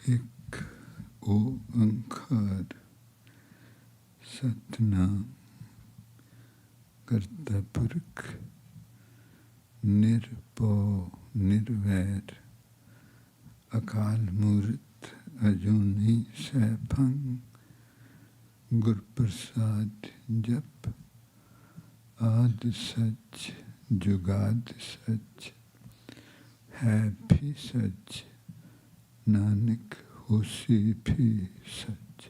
एक ओंकार सतनाम करता पुरख निरभौ निर्वैर अकाल मूर्त अजूनी सैभं गुरप्रसाद जप आद सच जुगाद सच है भी सच नानक होसी भी सच।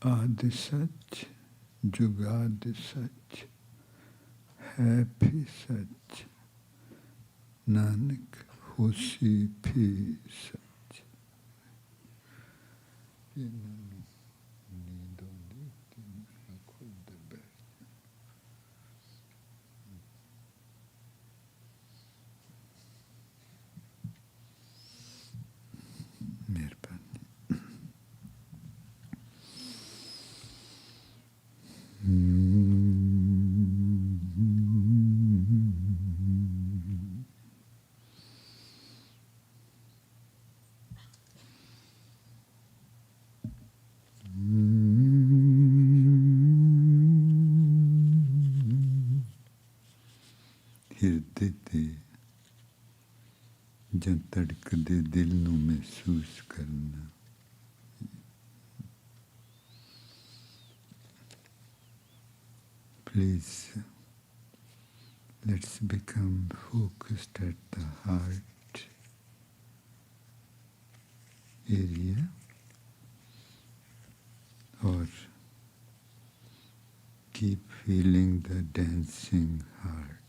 आद सच जुगाद सच है भी सच नानक होसी भी सच। नींद आती है खुद बैठ मेहरबानी। ਹਿਰਦੇ ਤੇ ਜਾਂ ਧੜਕਦੇ ਦਿਲ ਨੂੰ ਮਹਿਸੂਸ ਕਰਨਾ। Please, let's become focused at the heart area or keep feeling the dancing heart.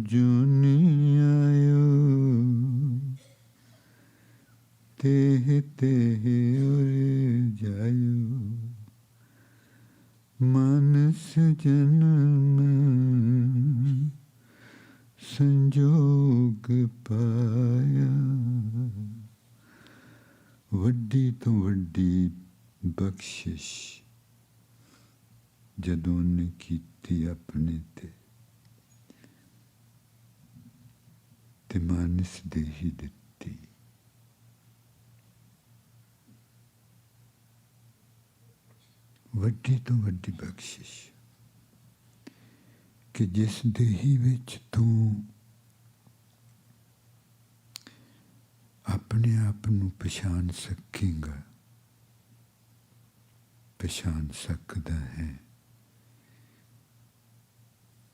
जो नहीं आयो तेह और जायो मानस जन्म संजोग पाया। वड्डी तो वड्डी बख्शिश जदों ने कीती अपने ते मानस दे ही दित्ती। वड्डी तो वड्डी बख्शिश कि जिस देही विच तू अपने आप नूं पछाण सकेगा, पछाण सकदा है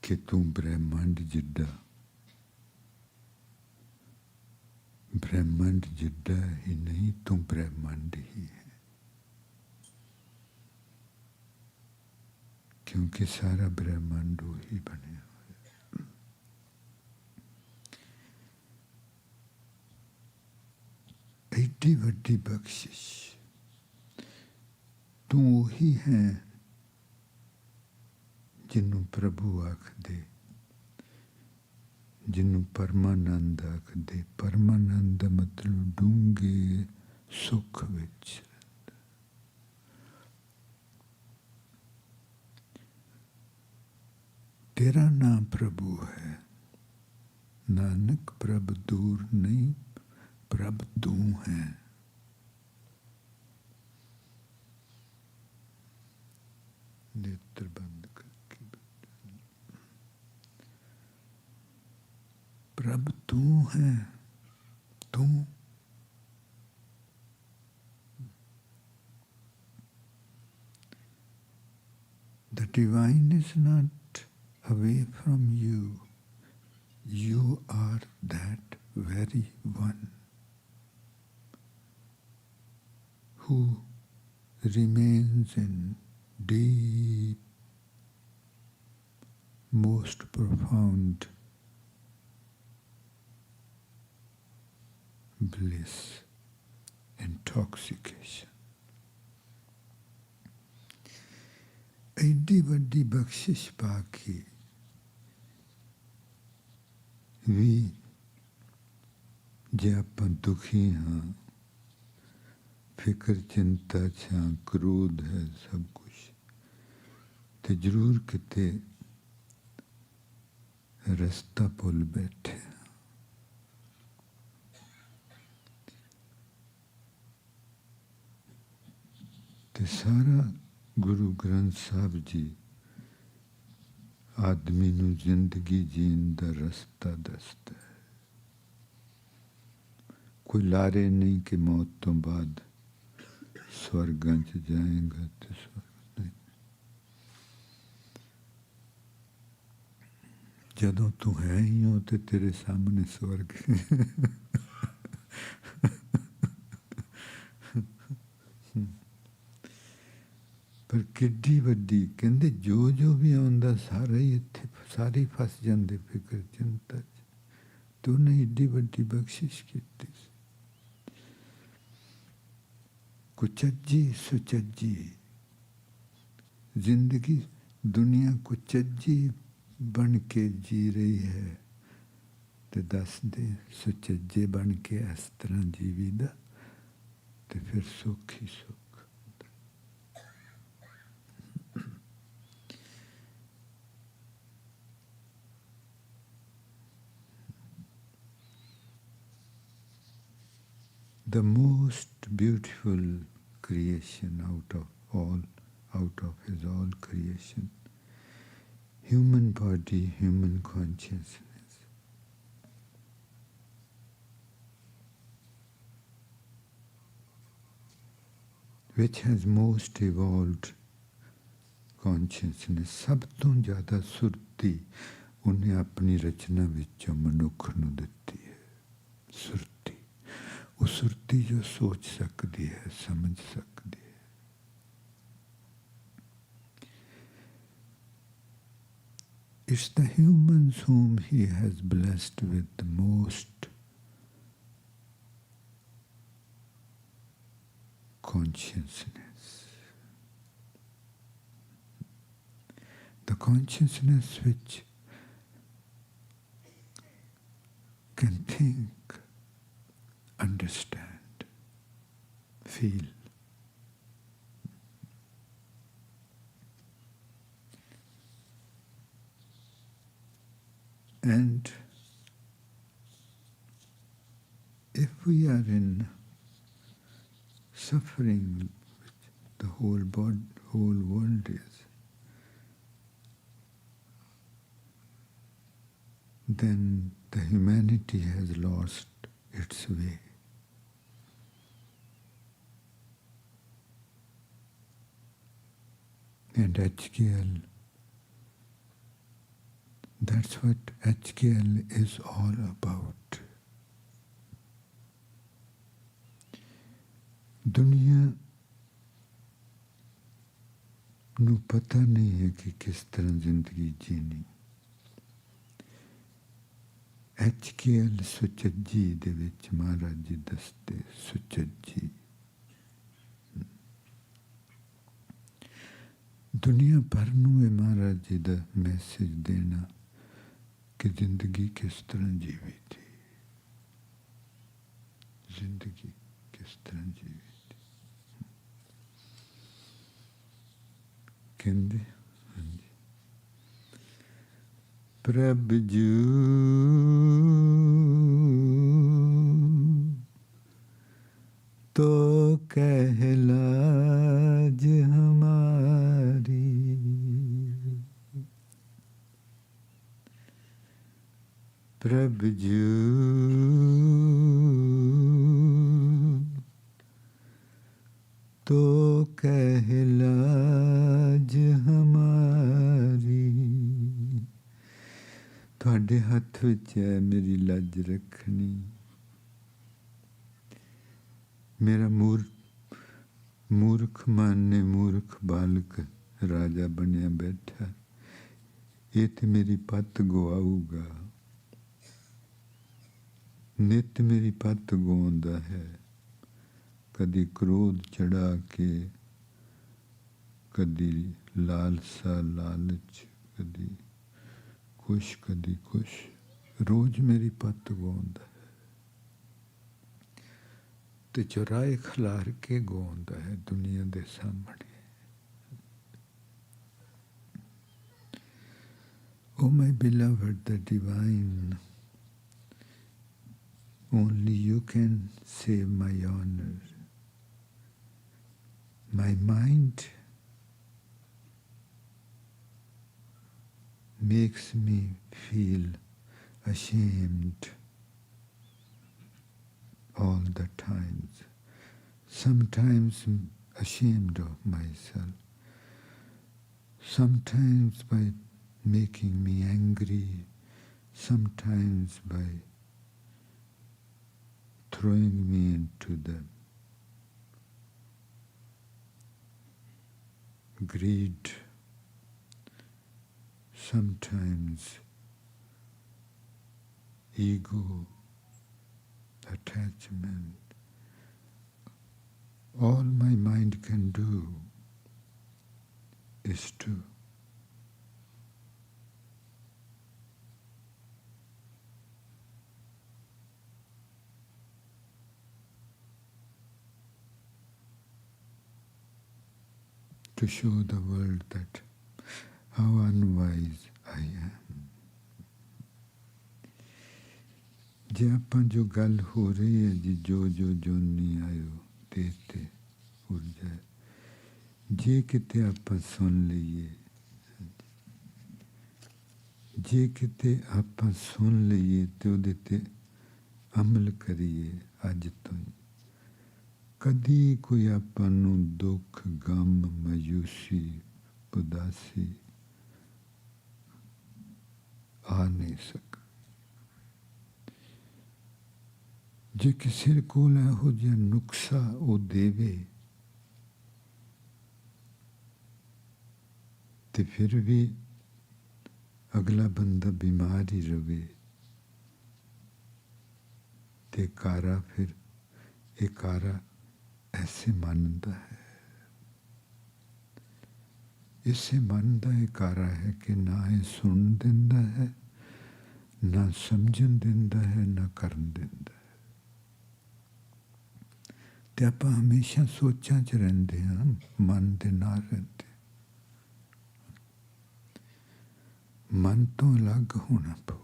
कि तू ब्रह्मांड जिड्डा ब्रह्मांड जिड्डा ही नहीं, तू ब्रह्मांड ही है। क्योंकि सारा ब्रह्मांड वही बने हुए। एडी वड्डी बख्शिश तू वही है जिन्नू प्रभु आखदे, जिन्नू परमानंद आखदे। परमानंद मतलब डूंगे सुख विच। तेरा नाम प्रभु है नानक, प्रभ दूर नहीं, प्रभ तू है। नेत्र बंद करके प्रभ तू है, तू the divine is not away from you. You are that very one who remains in deep, most profound bliss, intoxication. एडी वड्डी बख्शिश पाके ਵੀ ਜੇ ਆਪਾਂ ਦੁਖੀ ਹਾਂ, ਫਿਕਰ ਚਿੰਤਾ 'ਚ ਹਾਂ, ਕ੍ਰੋਧ ਹੈ, ਸਭ ਕੁਛ, ਤੇ ਜ਼ਰੂਰ ਕਿਤੇ ਰਸਤਾ ਭੁੱਲ ਬੈਠੇ। ਤੇ ਸਾਰਾ ਗੁਰੂ ਗ੍ਰੰਥ ਸਾਹਿਬ ਜੀ ਆਦਮੀ ਨੂੰ ਜ਼ਿੰਦਗੀ ਜੀਣ ਦਾ ਰਸਤਾ ਦੱਸਦਾ ਹੈ। ਕੋਈ ਲਾਰੇ ਨਹੀਂ ਕਿ ਮੌਤ ਤੋਂ ਬਾਅਦ ਸਵਰਗਾਂ 'ਚ ਜਾਏਗਾ ਤੇ ਸਵਰਗ ਨਹੀਂ। ਜਦੋਂ ਤੂੰ ਹੈ ਹੀ ਹੋ ਤੇ ਤੇਰੇ ਸਾਹਮਣੇ ਸਵਰਗ ਪਰ ਕਿੱਡੀ ਵੱਡੀ, ਕਹਿੰਦੇ ਜੋ ਜੋ ਵੀ ਆਉਂਦਾ ਸਾਰਾ ਹੀ ਇੱਥੇ, ਸਾਰੇ ਹੀ ਫਸ ਜਾਂਦੇ ਫਿਕਰ ਚਿੰਤਾ 'ਚ। ਤੂੰ ਨੇ ਏਡੀ ਵੱਡੀ ਬਖਸ਼ਿਸ਼ ਕੀਤੀ। ਕੁਚੱਜੀ ਸੁਚੱਜੀ ਜ਼ਿੰਦਗੀ, ਦੁਨੀਆ ਕੁਚੱਜੀ ਬਣ ਕੇ ਜੀ ਰਹੀ ਹੈ, ਤੇ ਦੱਸਦੇ ਸੁਚੱਜੇ ਬਣ ਕੇ ਇਸ ਤਰ੍ਹਾਂ ਜੀਵੀ ਦਾ, ਤੇ ਫਿਰ ਸੁੱਖ ਹੀ ਸੁੱਖ। The most beautiful creation out of his all creation, human body, human consciousness. Which has most evolved consciousness, ਸਭ ਤੋਂ ਜ਼ਿਆਦਾ ਸੁਰਤੀ ਉਹਨੇ ਆਪਣੀ ਰਚਨਾ ਵਿੱਚੋਂ ਮਨੁੱਖ ਨੂੰ ਦਿੱਤੀ ਹੈ। ਸੁਰਤੀ, ਉਹ ਸੁਰਤੀ ਜੋ ਸੋਚ ਸਕਦੀ ਹੈ, ਸਮਝ ਸਕਦੀ ਹੈ। It's the humans whom he has blessed with the most consciousness. The consciousness which can think, understand, feel. And if we are in suffering, which the whole world is, then the humanity has lost its way. And HKL, that's what HKL is all about. दुनिया ਨੂੰ ਪਤਾ ਨਹੀਂ ਹੈ ਕਿ ਕਿਸ ਤਰ੍ਹਾਂ ਜ਼ਿੰਦਗੀ ਜੀਣੀ। HKL ਸੁਚੱਜੀ ਦੇ ਵਿੱਚ ਮਹਾਰਾਜ ਜੀ ਦੱਸਦੇ, ਸੁਚੱਜੀ ਦੁਨੀਆ ਭਰ ਨੂੰ ਇਹ ਮਹਾਰਾਜ ਜੀ ਦਾ ਮੈਸੇਜ ਦੇਣਾ ਕਿ ਜ਼ਿੰਦਗੀ ਕਿਸ ਤਰ੍ਹਾਂ ਜੀਵੀ ਥੀ, ਜ਼ਿੰਦਗੀ ਕਿਸ ਤਰ੍ਹਾਂ ਜੀਵੀ ਥੀ। ਕਹਿੰਦੇ ਹਾਂਜੀ, ਪ੍ਰਭ ਜੂ तो कहलाज हमारी, प्रभ जू तो कहलाज हमारी। ਤੁਹਾਡੇ ਹੱਥ ਵਿੱਚ ਹੈ ਮੇਰੀ ਲੱਜ ਰੱਖਣੀ। मेरा मूर्ख मन ने मूर्ख बालक राजा बनया बैठा, ये तो मेरी पत गवाऊगा। नित मेरी पत गवाਉਂਦਾ है, कदी क्रोध चढ़ा के, कदी लालसा लालच, कदी कुछ कदी कुछ। रोज मेरी पत्त गवाਉਂਦਾ है ਤੇ ਚੁਰਾਏ ਖਿਲਾਰ ਕੇ ਗਵਾਉਂਦਾ ਹੈ ਦੁਨੀਆ ਦੇ ਸਾਹਮਣੇ। Oh my beloved, the divine, only you can save my honor. My mind makes me feel ashamed all the times. Sometimes ashamed of myself. Sometimes by making me angry. Sometimes by throwing me into the greed. Sometimes ego, attachment. All my mind can do is to show the world that how unwise I am. ਜੇ ਆਪਾਂ ਜੋ ਗੱਲ ਹੋ ਰਹੀ ਹੈ ਜੀ ਜੋ ਨਹੀਂ ਆਇਓ ਤੇ ਹੋ ਜਾਏ, ਜੇ ਕਿਤੇ ਆਪਾਂ ਸੁਣ ਲਈਏ, ਜੇ ਕਿਤੇ ਆਪਾਂ ਸੁਣ ਲਈਏ ਤੇ ਉਹਦੇ ਤੇ ਅਮਲ ਕਰੀਏ ਅੱਜ ਤੋਂ ਹੀ, ਕਦੀ ਕੋਈ ਆਪਾਂ ਨੂੰ ਦੁੱਖ, ਗਮ, ਮਾਯੂਸੀ, ਉਦਾਸੀ ਆ ਨਹੀਂ ਸਕਦਾ। ਜੇ ਕਿਸੇ ਕੋਲ ਇਹੋ ਜਿਹਾ ਨੁਕਸਾ ਉਹ ਦੇਵੇ ਤੇ ਫਿਰ ਵੀ ਅਗਲਾ ਬੰਦਾ ਬਿਮਾਰ ਹੀ ਰਵੇ ਤੇ ਕਾਰਾ ਫਿਰ ਇਹ ਕਾਰਾ ऐसे मानता है। इसे मन का एक कारा है कि ना ये सुन देंदा है, ना समझन देंदा है, ना करन देंदा है। ते आपां हमेशा सोचां च रहिंदे हां, मन दे नाल रहिंदे। मन तो अलग होना पऊ।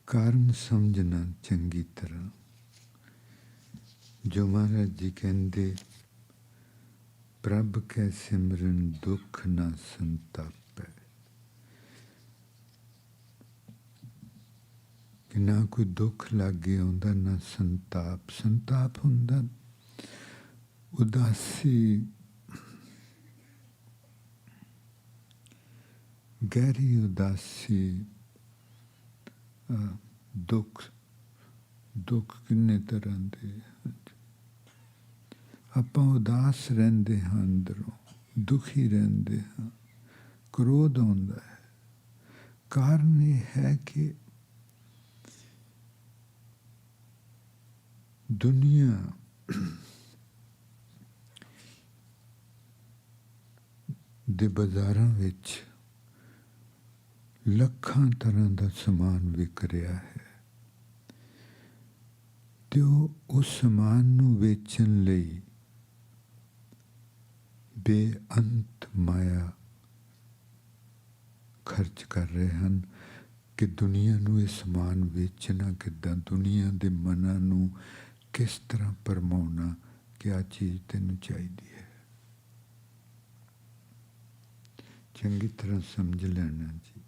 कारण समझना चंगी तरह। जो महाराज जी कहते प्रभ कै सिमरन दुख ना संतापै, कि ना कोई दुख लागे आउंदा ना संताप। संताप हुंदा उदासी, गहरी उदासी, दुख। दुख किन्ने तरह दे, आपां उदास रहंदे हां, अंदरों दुखी रहंदे हां, क्रोध आउंदा है। कारण ये है कि दुनिया दे बाजारां विच ਲੱਖਾਂ ਤਰ੍ਹਾਂ ਦਾ ਸਮਾਨ ਵਿਕ ਰਿਹਾ ਹੈ ਤੇ ਉਹ ਉਸ ਸਮਾਨ ਨੂੰ ਵੇਚਣ ਲਈ ਬੇਅੰਤ ਮਾਇਆ ਖਰਚ ਕਰ ਰਹੇ ਹਨ ਕਿ ਦੁਨੀਆ ਨੂੰ ਇਹ ਸਮਾਨ ਵੇਚਣਾ ਕਿੱਦਾਂ, ਦੁਨੀਆ ਦੇ ਮਨਾਂ ਨੂੰ ਕਿਸ ਤਰ੍ਹਾਂ ਭਰਮਾਉਣਾ ਕਿ ਆਹ ਚੀਜ਼ ਤੈਨੂੰ ਚਾਹੀਦੀ ਹੈ। ਚੰਗੀ ਤਰ੍ਹਾਂ ਸਮਝ ਲੈਣਾ ਜੀ।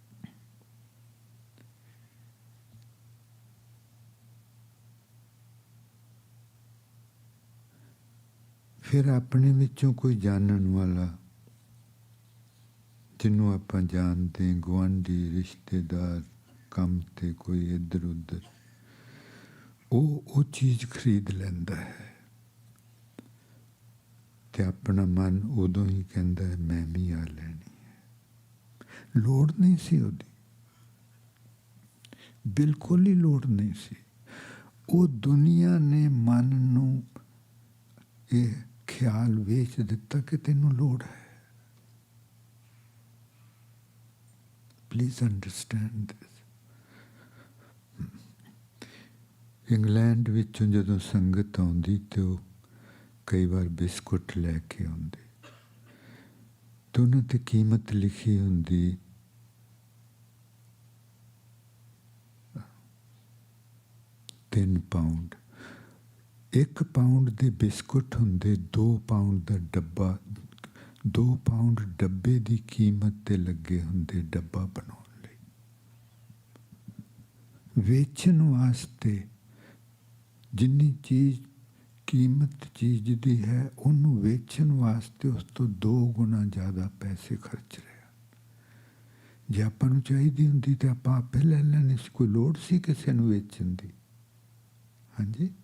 फिर अपने विचों कोई जानन वाला जिन्हों आपां जानते, गुआढ़ी, रिश्तेदार, काम ते कोई इधर उधर, वो चीज़ खरीद लैंदा है ते अपना मन उदों ही कहता है मैं भी आ लैनी है। लोड़ नहीं सी उहदी, बिल्कुल ही लोड़ नहीं सी। वो दुनिया ने मन नूं ये ख्याल वेच दिता कि तेनों लोड़ है। Please understand this. इंग्लैंड विचों जदों संगत आउंदी ते ओह कई बार बिस्कुट लैके आउंदे ते उन्हां ते कीमत लिखी हुंदी £3। 1 पाउंड दे बिस्कुट हुंदे 2 पाउंड दा डब्बा। 2 पाउंड डब्बे दी कीमत ते लगे हुंदे डब्बा बनाउण लई। वेचण वास्ते जिन्नी चीज़ कीमत चीज़ दी है उन्नू वेचण वास्ते उस तो 2 गुना ज़्यादा पैसे खर्च रहे हैं। जे आपां नूं चाहीदी हुंदी ते आपां आपे ले लैणी सी, कोई लोड़ सी किसे नूं वेचण दी। हाँ जी,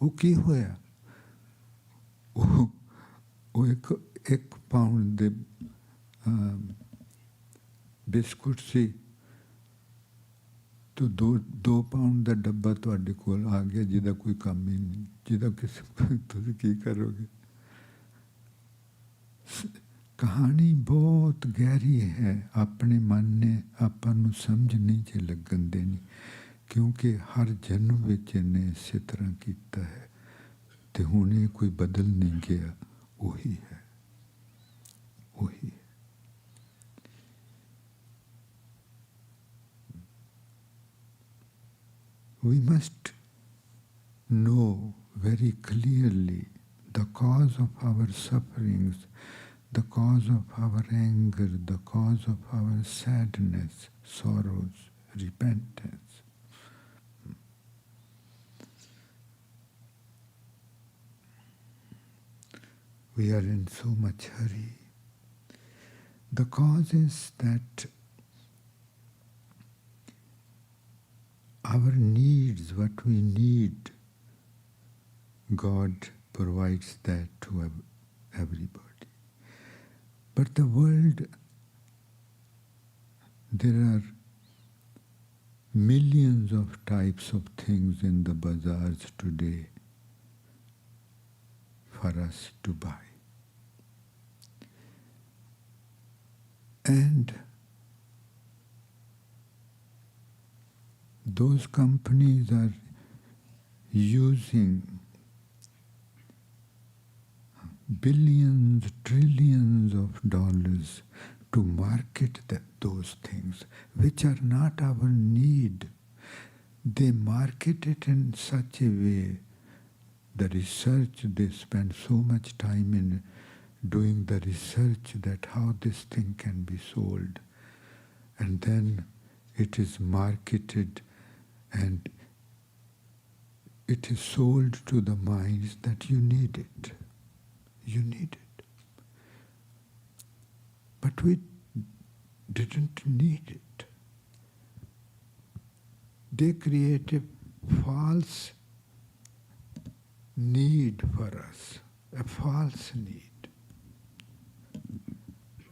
वो की होया? वो एक पाउंड दे बिस्कुट सी तो 2 पाउंड का डब्बा तुहाडे कोल आ गया जिहदा कोई काम ही नहीं, जिहदा किसी तुसीं की करोगे। कहानी बहुत गहरी है, अपने मन ने आपां नूं समझ नहीं जे लगन देनी, क्योंकि हर जन्म विच इन्हें इसे तरह कीता है ते हुण ये कोई बदल नहीं गया, वही है, वही है। We must know very clearly the cause of our sufferings, the cause of our anger, the cause of our sadness, sorrows, repentance. We are in so much hurry. The cause is that our needs, what we need, God provides that to everybody. But the world, there are millions of types of things in the bazaars today for us to buy. And those companies are using billions, trillions of dollars to market those things, which are not our need. They market it in such a way, the research, they spend so much time in doing the research that how this thing can be sold. And then it is marketed and it is sold to the minds that you need it. You need it. But we didn't need it. They create a false need for us, a false need.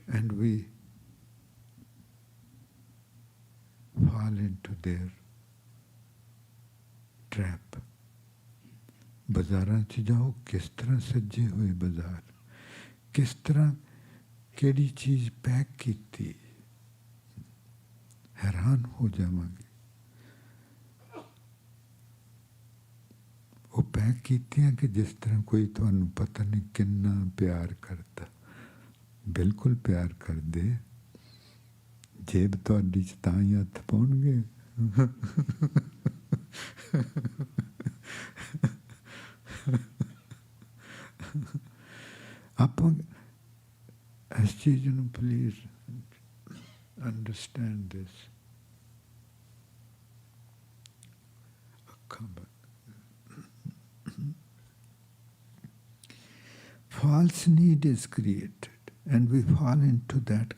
And we fall into their trap. बाज़ारां च जाओ, किस तरह सजे हुए बाज़ार, किस तरह केड़ी चीज़ पैक कीती, हैरान हो जावांगे। वो पैक कीतियां कि जिस तरह कोई तुहानू पता नहीं किन्ना प्यार करता। बिल्कुल प्यार कर दे, जेब तुहाडी च तां ही हत्थ पाउणगे। आप इस चीज़ नूं प्लीज अंडरस्टैंड दिस। अखां बंद। False need is created, and we fall into that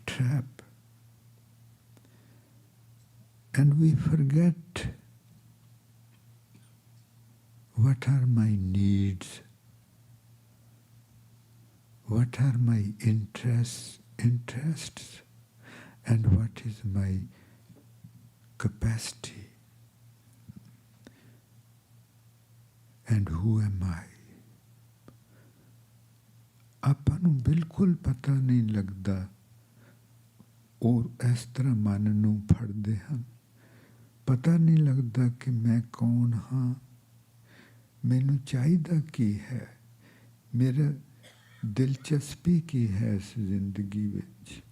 trap, and we forget what are my needs, what are my interests, and what is my capacity, and who am I. आपां नूं बिल्कुल पता नहीं लगता ਉਹ ਇਸ ਤਰ੍ਹਾਂ ਮਨ ਨੂੰ ਫੜਦੇ ਹਨ। ਪਤਾ ਨਹੀਂ ਲੱਗਦਾ ਕਿ ਮੈਂ ਕੌਣ ਹਾਂ, ਮੈਨੂੰ ਚਾਹੀਦਾ ਕੀ ਹੈ, ਮੇਰਾ ਦਿਲਚਸਪੀ ਕੀ ਹੈ ਇਸ ਜ਼ਿੰਦਗੀ ਵਿੱਚ,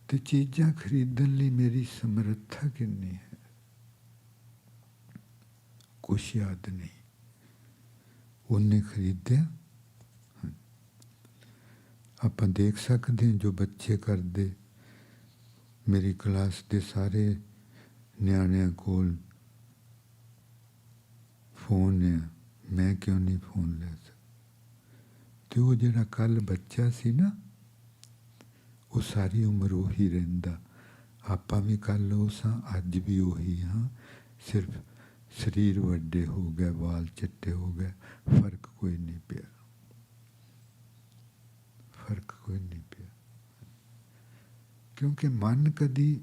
ਤੇ ਚੀਜ਼ਾਂ ਖਰੀਦਣ ਲਈ ਮੇਰੀ ਸਮਰੱਥਾ ਕਿੰਨੀ ਹੈ, ਕੁਛ ਯਾਦ ਨਹੀਂ। ਉਹਨੇ ਖਰੀਦਿਆ। ਆਪਾਂ ਦੇਖ ਸਕਦੇ ਹਾਂ ਜੋ ਬੱਚੇ ਕਰਦੇ। ਮੇਰੀ ਕਲਾਸ ਦੇ ਸਾਰੇ ਨਿਆਣਿਆਂ ਕੋਲ ਫੋਨ ਹੈ, ਮੈਂ ਕਿਉਂ ਨਹੀਂ ਫੋਨ ਲੈ ਸਕਦਾ? ਤੇ ਉਹ ਜਿਹੜਾ ਕੱਲ੍ਹ ਬੱਚਾ ਸੀ ਨਾ, ਉਹ ਸਾਰੀ ਉਮਰ ਉਹੀ ਰਹਿੰਦਾ। ਆਪਾਂ ਵੀ ਕੱਲ੍ਹ ਉਹ ਸਾਂ, ਅੱਜ ਵੀ ਉਹੀ ਹਾਂ, ਸਿਰਫ ਸਰੀਰ ਵੱਡੇ ਹੋ ਗਏ, ਵਾਲ ਚਿੱਟੇ ਹੋ ਗਏ, ਫਰਕ ਕੋਈ ਨਹੀਂ ਪਿਆ, ਫਰਕ ਕੋਈ ਨਹੀਂ ਪਿਆ। ਕਿਉਂਕਿ ਮਨ ਕਦੀ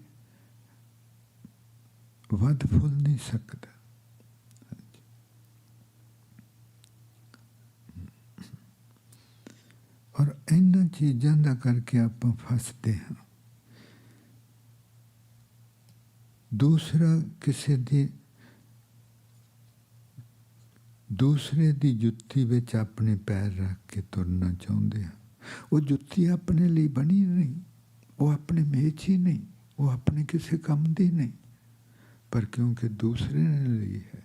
ਵੱਧ ਫੁੱਲ ਨਹੀਂ ਸਕਦਾ। ਔਰ ਇਹਨਾਂ ਚੀਜ਼ਾਂ ਦਾ ਕਰਕੇ ਆਪਾਂ ਫਸਦੇ ਹਾਂ। ਦੂਸਰਾ ਦੂਸਰੇ ਦੀ ਜੁੱਤੀ ਵਿੱਚ ਆਪਣੇ ਪੈਰ ਰੱਖ ਕੇ ਤੁਰਨਾ ਚਾਹੁੰਦੇ ਹਾਂ। ਉਹ ਜੁੱਤੀ ਆਪਣੇ ਲਈ ਬਣੀ ਨਹੀਂ, ਉਹ ਆਪਣੇ ਮੇਚ ਹੀ ਨਹੀਂ, ਉਹ ਆਪਣੇ ਕਿਸੇ ਕੰਮ ਦੀ ਨਹੀਂ, ਪਰ ਕਿਉਂਕਿ ਦੂਸਰੇ ਨੇ ਲਈ ਹੈ,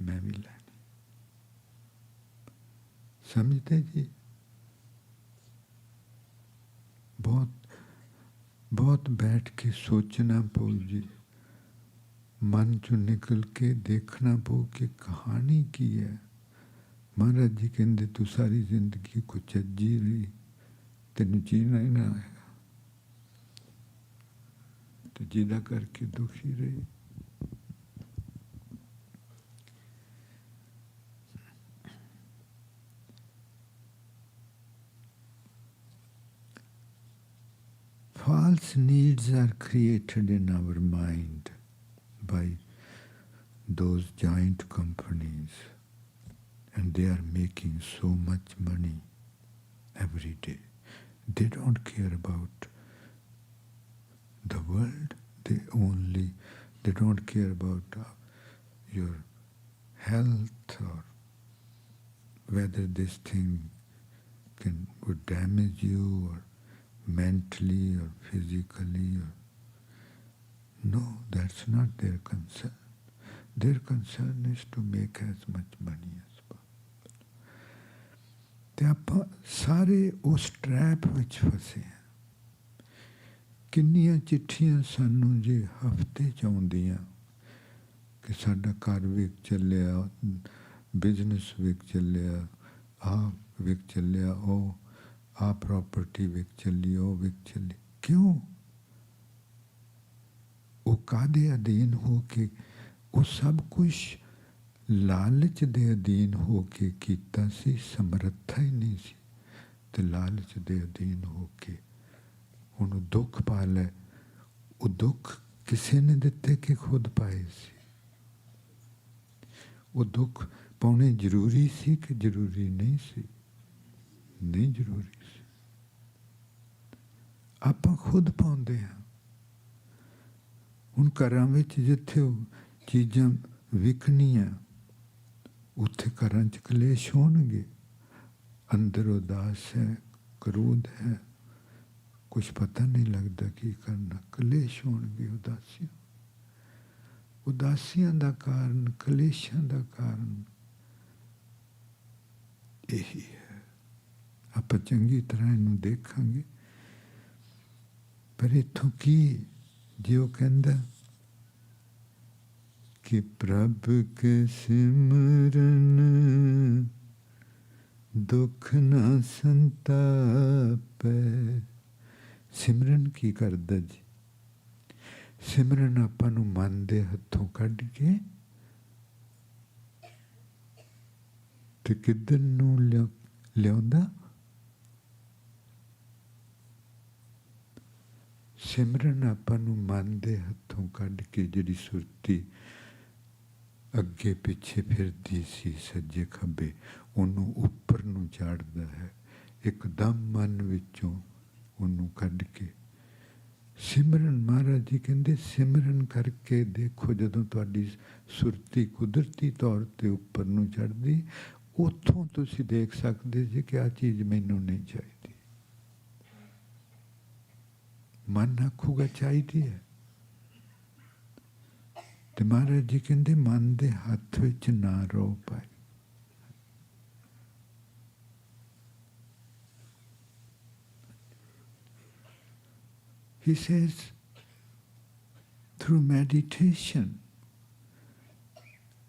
ਮੈਂ ਵੀ ਲੈਣੀ। ਸਮਝਦੇ ਜੀ? बहुत बैठ के सोचना पो जी, मन चो निकल के देखना पो कि कहानी की है। महाराज जी कहते तू सारी जिंदगी को चज्जी रही, तेन जीना ही ना आएगा, तो जिदा करके दुखी रही। False needs are created in our mind by those giant companies, and they are making so much money every day. They don't care about the world, they don't care about your health or whether this thing would damage you or mentally or physically. No, that's not their concern. Their concern is to make as much money as possible. ਤੇ ਆਪਾਂ ਸਾਰੇ ਉਸ trap ਵਿੱਚ ਫਸੇ ਹਾਂ। ਕਿੰਨੀਆਂ ਚਿੱਠੀਆਂ ਸਾਨੂੰ ਜੇ ਹਫ਼ਤੇ 'ਚ ਆਉਂਦੀਆਂ ਕਿ ਸਾਡਾ ਘਰ ਵਿਕ ਚੱਲਿਆ, ਬਿਜ਼ਨਸ ਵਿਕ ਚੱਲਿਆ, ਆਹ ਵਿਕ ਚੱਲਿਆ, ਉਹ ਆ ਪ੍ਰੋਪਰਟੀ ਵਿਕ ਚੱਲੀ, ਉਹ ਵਿਕ ਚੱਲੀ। ਕਿਉਂ? ਉਹ ਕਾਹਦੇ ਅਧੀਨ ਹੋ ਕੇ? ਉਹ ਸਭ ਕੁਛ ਲਾਲਚ ਦੇ ਅਧੀਨ ਹੋ ਕੇ ਕੀਤਾ ਸੀ, ਸਮਰੱਥਾ ਹੀ ਨਹੀਂ ਸੀ। ਤੇ ਲਾਲਚ ਦੇ ਅਧੀਨ ਹੋ ਕੇ ਉਹਨੂੰ ਦੁੱਖ ਪਾ ਲੈ। ਉਹ ਦੁੱਖ ਕਿਸੇ ਨੇ ਦਿੱਤੇ ਕਿ ਖੁਦ ਪਾਏ ਸੀ? ਉਹ ਦੁੱਖ ਪਾਉਣੇ ਜ਼ਰੂਰੀ ਸੀ ਕਿ ਜ਼ਰੂਰੀ ਨਹੀਂ ਸੀ? ਨਹੀਂ ਜ਼ਰੂਰੀ ਸੀ। ਆਪਾਂ ਖੁਦ ਪਾਉਂਦੇ ਹਾਂ। ਹੁਣ ਘਰਾਂ ਵਿੱਚ ਜਿੱਥੇ ਚੀਜ਼ਾਂ ਵਿਕਣੀਆਂ, ਉੱਥੇ ਘਰਾਂ 'ਚ ਕਲੇਸ਼ ਹੋਣਗੇ। ਅੰਦਰ ਉਦਾਸ ਹੈ, ਕਰੋਧ ਹੈ, ਕੁਛ ਪਤਾ ਨਹੀਂ ਲੱਗਦਾ ਕੀ ਕਰਨਾ, ਕਲੇਸ਼ ਹੋਣਗੇ। ਉਦਾਸੀਆਂ ਦਾ ਕਾਰਨ, ਕਲੇਸ਼ਾਂ ਦਾ ਕਾਰਨ ਇਹੀ ਹੈ। ਆਪਾਂ ਚੰਗੀ ਤਰ੍ਹਾਂ ਇਹਨੂੰ ਦੇਖਾਂਗੇ। ਪਰ ਇੱਥੋਂ ਕੀ ਜੇ ਉਹ ਕਹਿੰਦਾ ਕਿ ਪ੍ਰਭ ਕੇ ਸਿਮਰਨ ਦੁੱਖ ਨਾ ਸੰਤਾਪੈ। ਸਿਮਰਨ ਕੀ ਕਰਦਾ ਜੀ? ਸਿਮਰਨ ਆਪਾਂ ਨੂੰ ਮਨ ਦੇ ਹੱਥੋਂ ਕੱਢ ਕੇ ਤੇ ਕਿੱਧਰ ਨੂੰ ਲਿਆਉਂਦਾ? ਸਿਮਰਨ ਆਪਾਂ ਨੂੰ ਮਨ ਦੇ ਹੱਥੋਂ ਕੱਢ ਕੇ ਜਿਹੜੀ ਸੁਰਤੀ ਅੱਗੇ ਪਿੱਛੇ ਫਿਰਦੀ ਸੀ ਸੱਜੇ ਖੱਬੇ, ਉਹਨੂੰ ਉੱਪਰ ਨੂੰ ਚਾੜਦਾ ਹੈ। ਇੱਕਦਮ ਮਨ ਵਿੱਚੋਂ ਉਹਨੂੰ ਕੱਢ ਕੇ ਸਿਮਰਨ। ਮਹਾਰਾਜ ਜੀ ਕਹਿੰਦੇ ਸਿਮਰਨ ਕਰਕੇ ਦੇਖੋ, ਜਦੋਂ ਤੁਹਾਡੀ ਸੁਰਤੀ ਕੁਦਰਤੀ ਤੌਰ 'ਤੇ ਉੱਪਰ ਨੂੰ ਚੜ੍ਹਦੀ, ਉੱਥੋਂ ਤੁਸੀਂ ਦੇਖ ਸਕਦੇ ਜੀ ਕਿ ਆਹ ਚੀਜ਼ ਮੈਨੂੰ ਨਹੀਂ ਚਾਹੀਦੀ। ਮਨ ਆਖੂਗਾ ਚਾਹੀਦੀ ਹੈ, ਤੇ ਮਹਾਰਾਜ ਜੀ ਕਹਿੰਦੇ ਮਨ ਦੇ ਹੱਥ ਵਿੱਚ ਨਾ ਰੋ ਪਾਏ। He says, through meditation,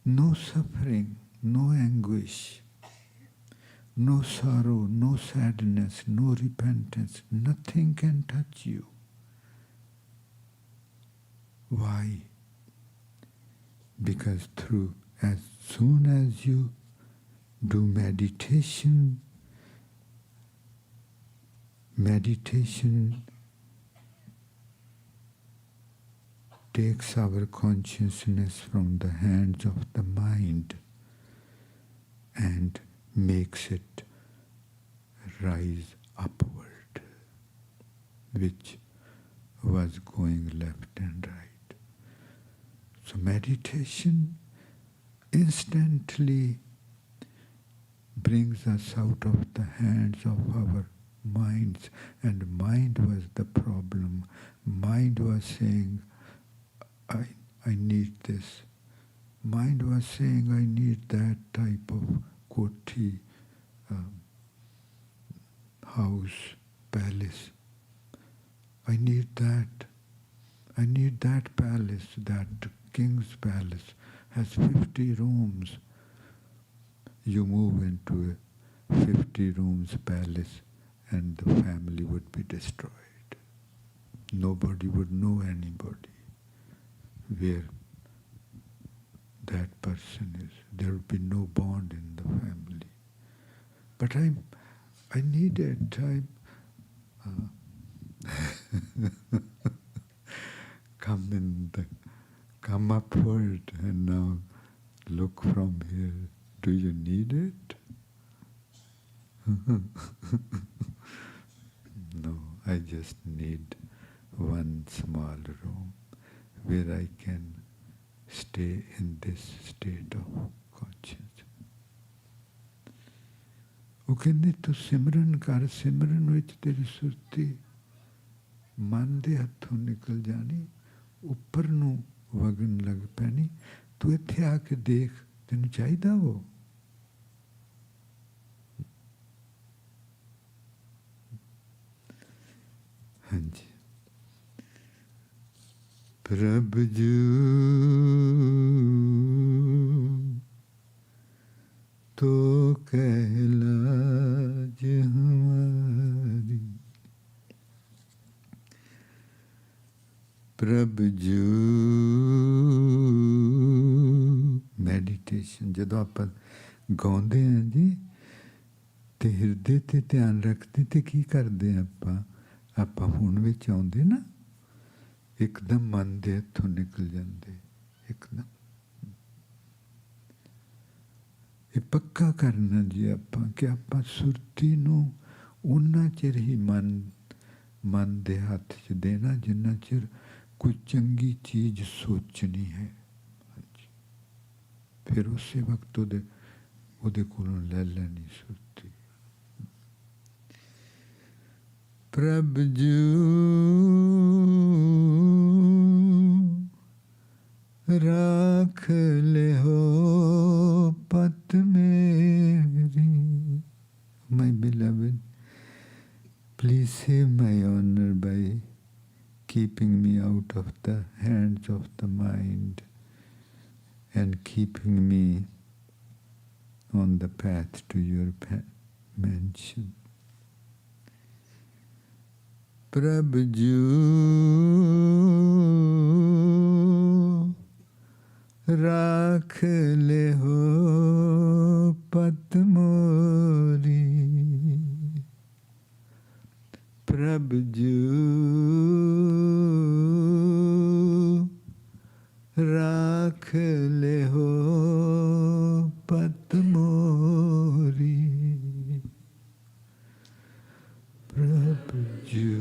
no suffering, no anguish, no sorrow, no sadness, no repentance, nothing can touch you. Why? Because as soon as you do meditation takes our consciousness from the hands of the mind and makes it rise upward, which was going left and right. So meditation instantly brings us out of the hands of our minds, and mind was the problem. Mind was saying, I need this. Mind was saying, I need that type of koti, house, palace. I need that. I need that palace. That king's palace has 50 rooms. You move into a 50 rooms palace and the family would be destroyed. Nobody would know anybody where that person is. There will be no bond in the family. But I needed time. Come upward and now look from here. Do you need it? No, I just need one small room where I can stay in this state of consciousness. ਉਹ ਕਹਿੰਦੇ ਤੂੰ ਸਿਮਰਨ ਕਰ, ਸਿਮਰਨ ਵਿੱਚ ਤੇਰੀ ਸੁਰਤੀ ਮਨ ਦੇ ਹੱਥੋਂ ਨਿਕਲ ਜਾਣੀ, ਉੱਪਰ ਨੂੰ ਵਗਣ ਲੱਗ ਪੈਣੀ। ਤੂੰ ਇੱਥੇ ਆ ਕੇ ਦੇਖ, ਤੈਨੂੰ ਚਾਹੀਦਾ ਉਹ। ਹਾਂਜੀ। प्रभ जू तो कहलाज हमारी, प्रभ जू। मैडिटेशन जदों आप गाउंदे हैं जी, ते हिरदे ते ध्यान रखते ते की करते आप हुण विच आउंदे ना, एकदम मन दे हथों निकल जाते, एकदम। ये पक्का करना जी आप कि आप सुरती नूं उन्ना चिर ही मन दे हाथ च देना जिन्ना चिर कोई चंगी चीज सोचनी है। फिर उस वक्त उहदे कोलों ले लेनी सुरती। प्रभ जू राख ले हो पत मेरी। My beloved, please save my honor by keeping me out of the hands of the mind and keeping me on the path to your mansion. प्रभ जू राख ले हो पत मोरी, प्रभ जू राख ले हो पत मोरी, प्रभ जू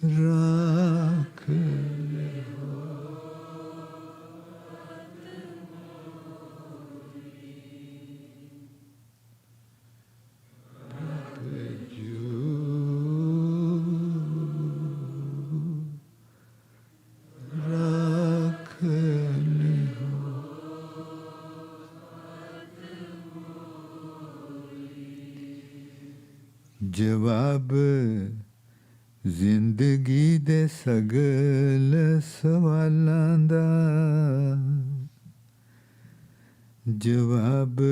राख जवाब जिंदगी दे सगल सवालां दा जवाब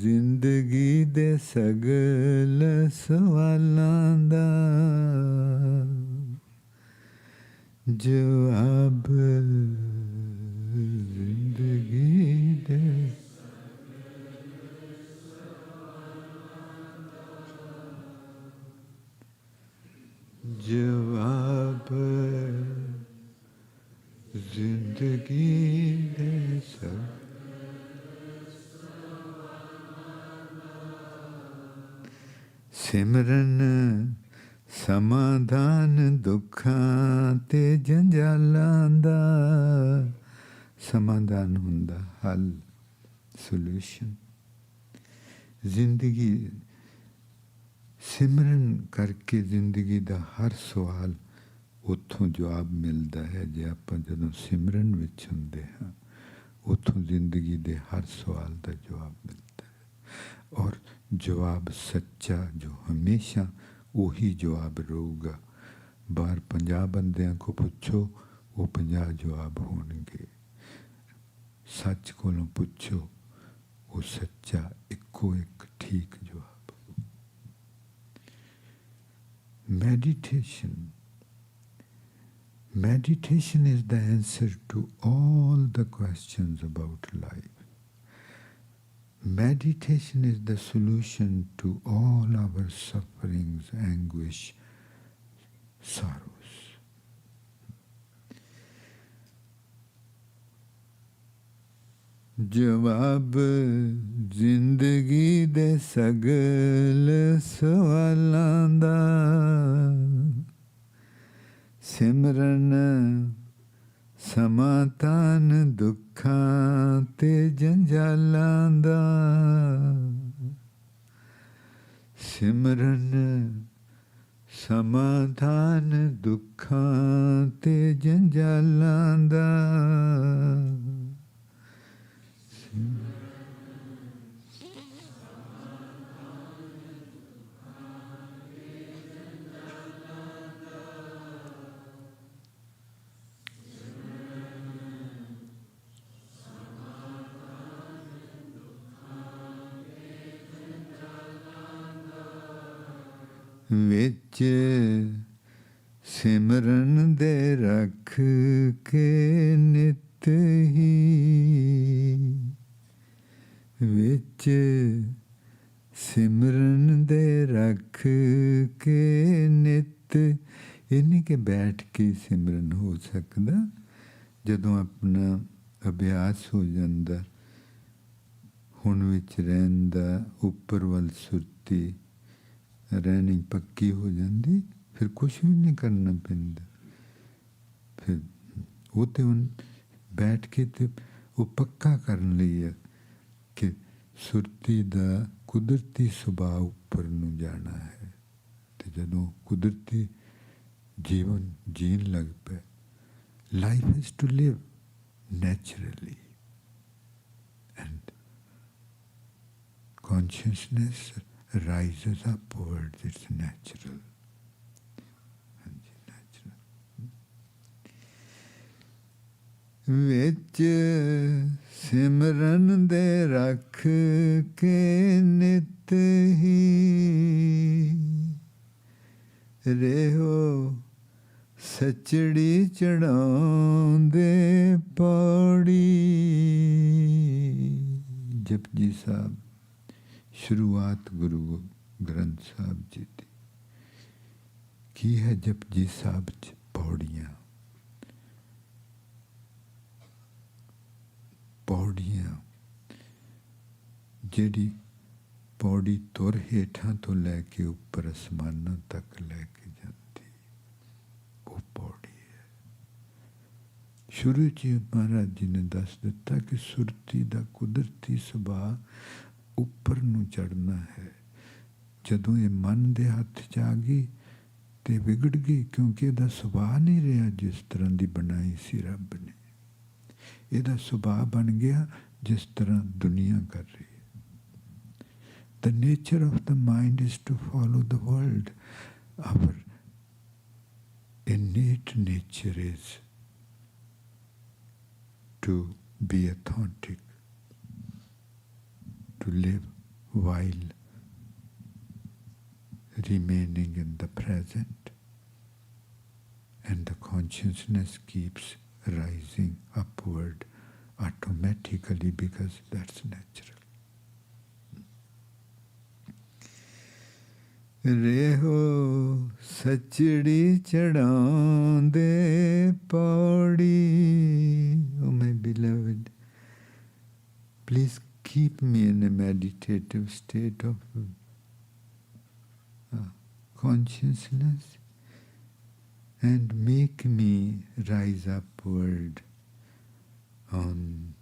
जिंदगी दे सगल सवालां दा जवाब जिंदगी दे जवाब जिंदगी दे सब सिमरन समाधान दुखां ते जंजालां दा समाधान हुंदा हल सॉल्यूशन जिंदगी सिमरन करके जिंदगी दा हर सवाल उत्थों जवाब मिलता है जे आपां जदों सिमरन विच हुंदे हां उत्थों जिंदगी दे हर सवाल दा जवाब मिलता है और जवाब सच्चा जो हमेशा वही जवाब रहूगा बाहर 50 बंदियां को पूछो वो 50 जवाब होंगे सच कोलों पूछो वो सच्चा इको एक ठीक जवाब Meditation is the answer to all the questions about life. Meditation is the solution to all our sufferings, anguish, sorrows. जवाब जिंदगी दे सगल सवालां दा सिमरन समाधान दुखां ते जंजालां दा सिमरन समाधान दुखां ते जंजालां दा विच सिमरन दे रख के नित ही विच सिमरन दे रख के नित इन्हीं के बैठ के सिमरन हो सकदा जदों अपना अभ्यास हो जांदा हुण विच रहिंदा उपर वल सुरती रहनी पक्की हो जाती फिर कुछ भी नहीं करना पैंदा फिर वो तो बैठ के तो वो पक्का करन लई है कि सुरती दा कुदरती सुभाव उपर नूं जाना है तो जदों कुदरती जीवन जीन लग पे life is to live naturally and consciousness rises upwards, it's natural. विच सिमरन दे रख के नित ही रेहो सचड़ी चढ़ाउंदे पौड़ी जपजी साहब शुरुआत गुरु ग्रंथ साहब जी की की है जपजी साहब पौड़ियाँ पौड़ियाँ जिहड़ी पौड़ी तुर हेठां तो लैके उपर आसमानां तक लैके जाती शुरू च महाराज जी ने दस दिता कि सुरती का कुदरती सुभाव उपर नूं चढ़ना है। जदों ये मन दे हत्थ च आ गई तो विगड़ गई, क्योंकि इसका सुभाव नहीं रहा जिस तरह की बनाई सी रब ने। इसका सुभाव बन गया जिस तरह दुनिया कर रही है। The nature of the mind is to follow the world. Our innate nature is to be authentic, to live while remaining in the present, and the consciousness keeps rising upward automatically because that's natural. रेहो सचड़ी चढ़ांदे Pauri. Oh my beloved, please keep me in a meditative state of consciousness and make me rise upward on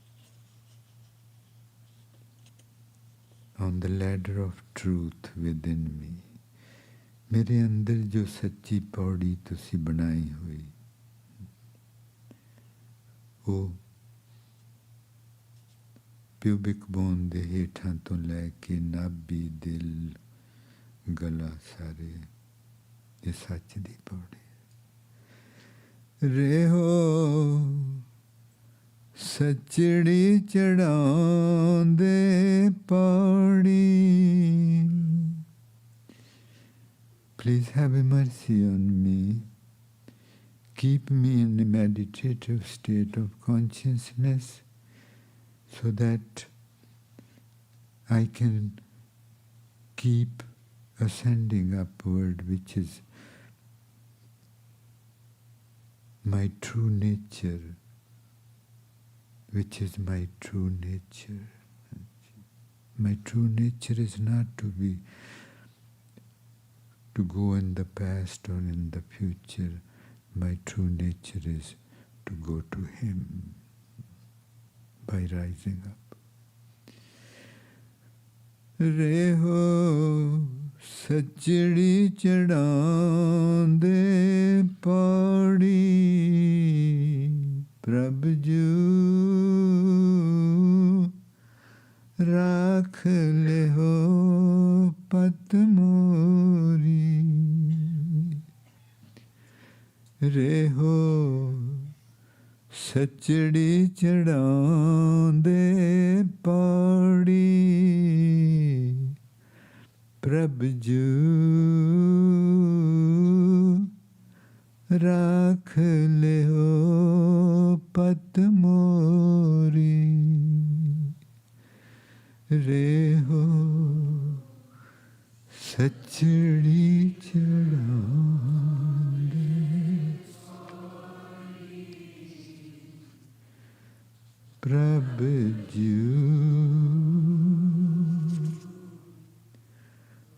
the ladder of truth within me. मेरे अंदर जो सच्ची पौड़ी तुसी बनाई हुई, वो pubic bone दे हेठां तो लैके नाभि दिल गला सारे ये सच दी पौड़ी है। रेहो सचड़ी चढ़ांदे Pauri. Please have mercy on me. Keep me in a meditative state of consciousness so that I can keep ascending upward, which is my true nature. Which is my true nature. My true nature is not to go in the past or in the future. My true nature is to go to Him by rising up. Reho sachdi chadande paudi Prabhu rakh leho patmori. रेहो सचड़ी चढ़ांदे पौड़ी प्रभु राख ले हो पत मोरी. रेहो सचड़ी चढ़ांदे प्रभु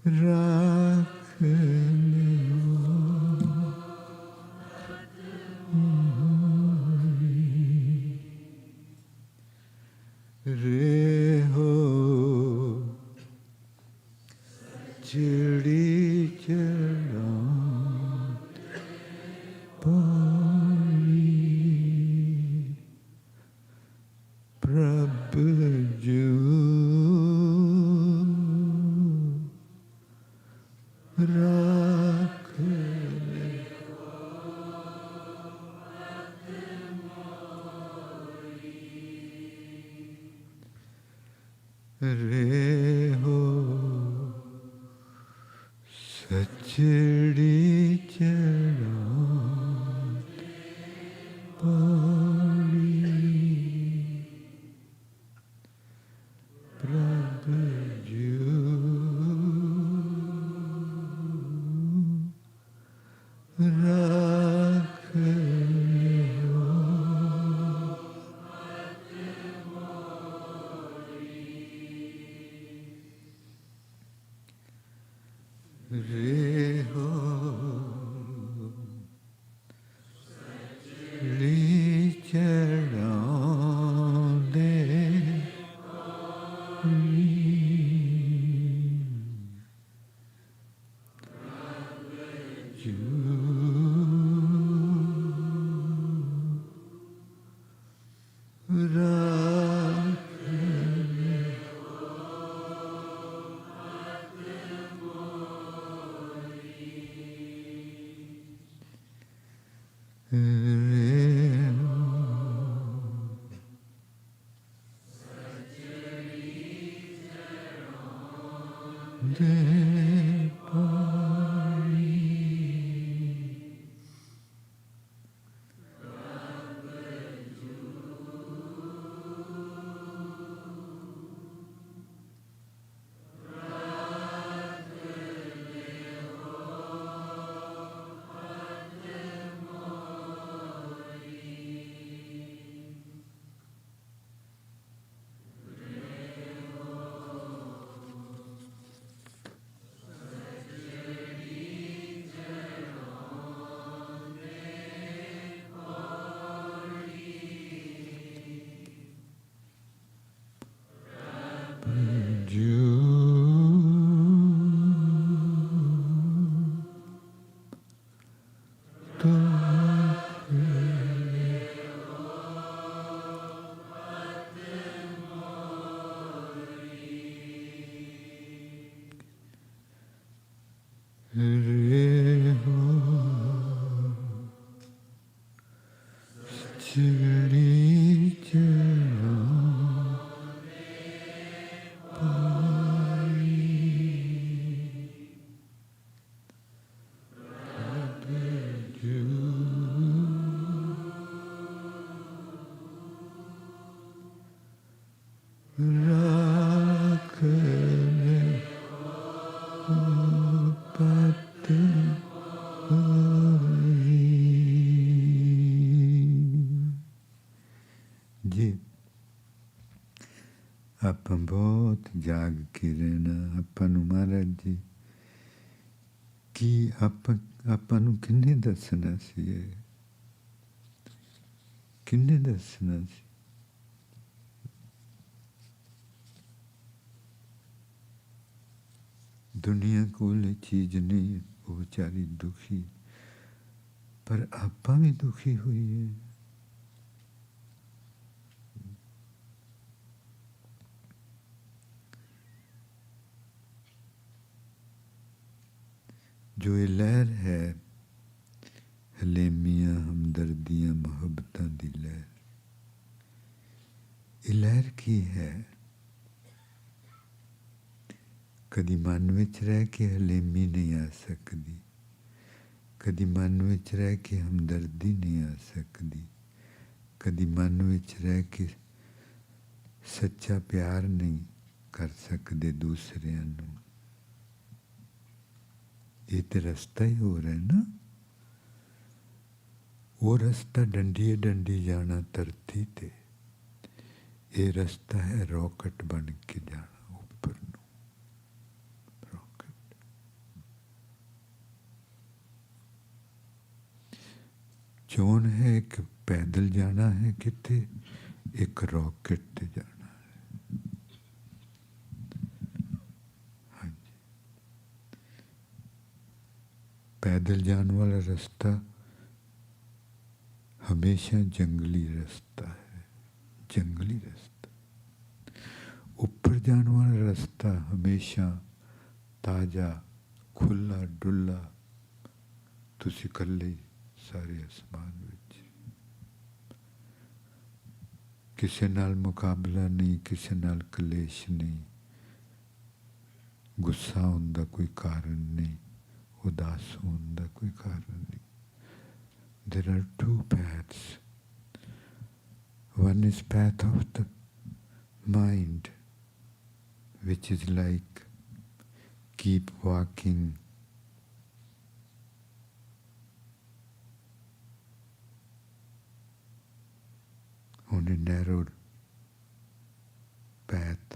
राख रेहो चिड़ी चढ़ा प्रभु राख रेहो सचड़ी चढ़ा रेहो जी ਆਪਾਂ ਬਹੁਤ ਜਾਗ ਕੇ ਰਹਿਣਾ। ਆਪਾਂ ਨੂੰ ਮਹਾਰਾਜ ਜੀ ਕੀ ਆਪਾਂ ਨੂੰ ਕਿੰਨੇ ਦੱਸਣਾ ਸੀ, ਇਹ ਕਿੰਨੇ ਦੱਸਣਾ ਸੀ। दुनिया कोल चीज नहीं, वो बेचारी दुखी, पर आपा भी दुखी हुई है। जो ये लहर है हलेमियां हमदर्दियां मोहब्बतां दी लहर, ये लहर की है। कदी मन विच रह के हलेमी नहीं आ सकती, कदी मन विच रह के हमदर्दी नहीं आ सकती, कदी मन विच रह के सच्चा प्यार नहीं कर सकते दूसरिਆਂ ਨੂੰ। ये तो रास्ता ही हो रहा है ना। वो रास्ता डंडी डंडी जाना धरती ते, ये रास्ता है रॉकेट बन के जाना ऊपर नू। रॉकेट चोन है कि पैदल जाना है कितने, एक रॉकेट ते जाना है। हाँ जी, पैदल जाने वाला रास्ता हमेशा जंगली रास्ता है, जंगली रास्ता। ऊपर जाने वाला रास्ता हमेशा ताजा खुला डुला, तुसी कल्ले सारे आसमान विच, किसी नाल मुकाबला नहीं, किसी नाल कलेश नहीं, गुस्सा होने का कोई कारण नहीं, उदास होने का कोई कारण नहीं। There are two paths. One is path of the mind, which is like keep walking on a narrow path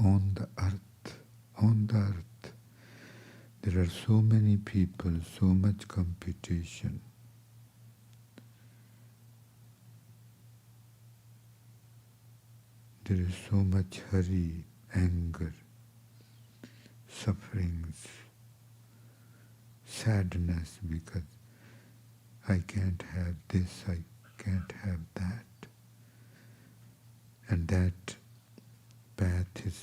on the earth. On the earth, there are so many people, so much competition. There is so much hurry, anger, sufferings, sadness because I can't have this, I can't have that. And that path is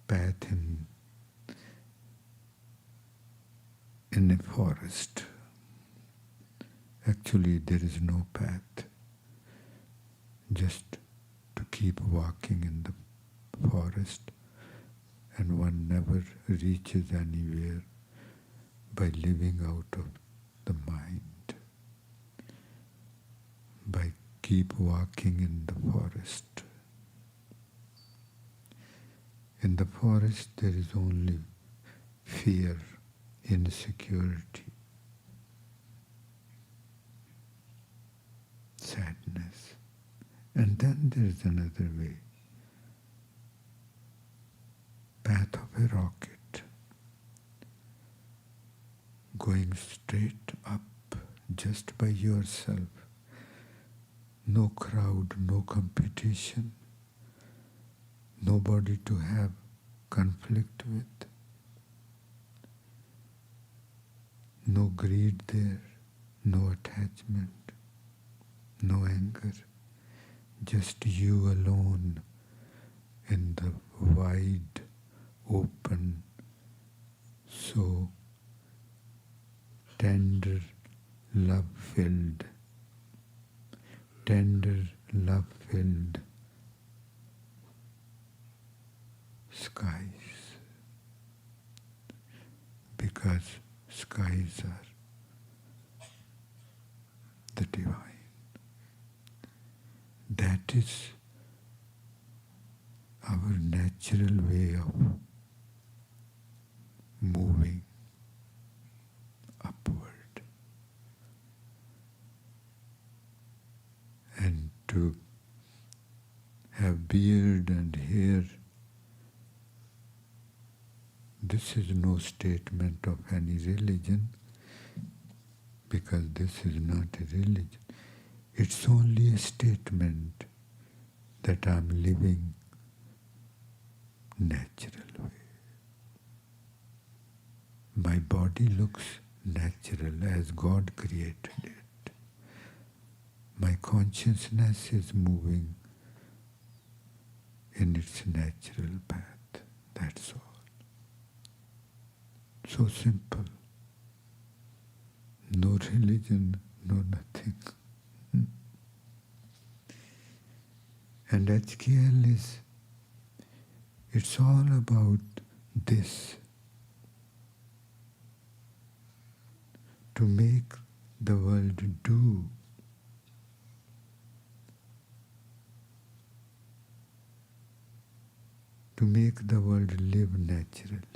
path in a forest. Actually, there is no path. Just to keep walking in the forest, and one never reaches anywhere by living out of the mind, by keep walking in the forest. In the forest there is only fear, insecurity, sadness. And then there is another way, path of a rocket, going straight up just by yourself, no crowd, no competition, nobody to have conflict with, No greed there, no attachment, no anger, just you alone in the wide, open, so tender, love-filled skies, because skies are the divine. That is our natural way of moving upward. And to have beard and hair, this is no statement of any religion, because this is not a religion. It's only a statement that I'm living natural way. My body looks natural as God created it. My consciousness is moving in its natural path. That's all. So simple. No religion, no nothing. And HKL it's all about this. To make the world do. To make the world live naturally.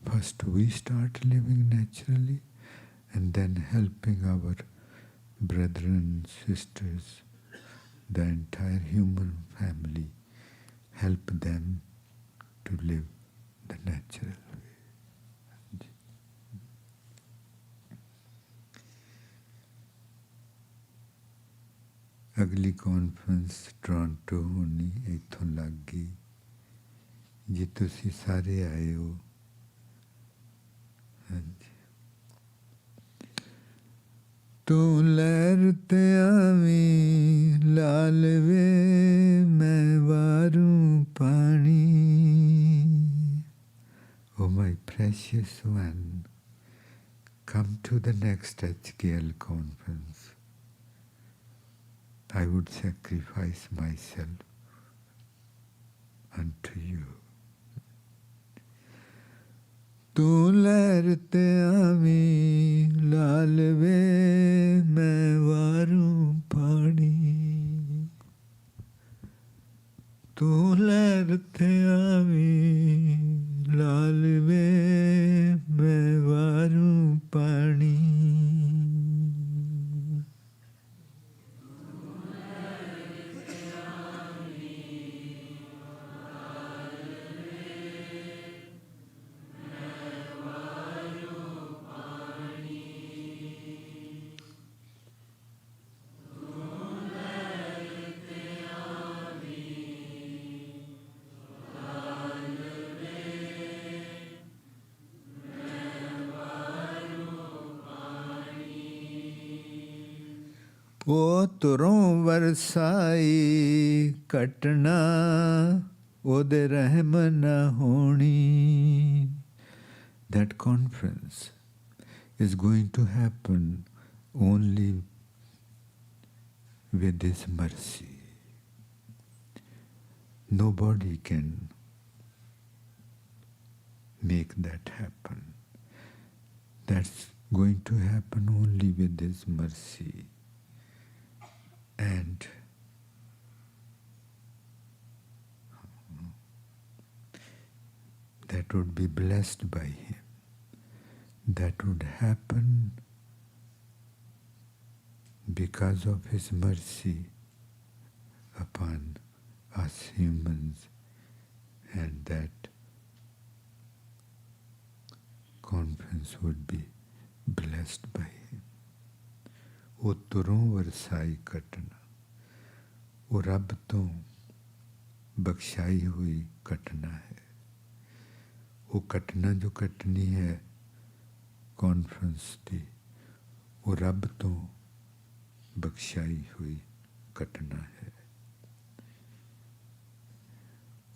First we start living naturally, and then helping our brethren, sisters, the entire human family, help them to live the natural way. अगली conference Toronto होनी इत्थों लग गई जी तुसी सारे आए हो तू लहर ते आवी लाल वे मैं वारूं पानी. Oh my precious one, come to the next HKL conference. I would sacrifice myself unto you. तू लहर ते आवी लाल वे मैं वारूं पानी. तू लहर ते आवी लाल वे मैं वारूं पानी. ओ तुरों वरसाई कटना ओदे रहम न होनी. That conference is going to happen only with His mercy. Nobody can make that happen. That's going to happen only with His mercy. And that would be blessed by Him. That would happen because of His mercy upon us humans, and that conference would be blessed by Him. ਉਹ ਤੁਰੋਂ ਵਰਸਾਈ ਘਟਨਾ, ਉਹ ਰੱਬ ਤੋਂ ਬਖਸ਼ਾਈ ਹੋਈ ਘਟਨਾ ਹੈ. वो घटना जो घटनी है कॉन्फ्रेंस की, वो रब तो बख्शाई हुई घटना है।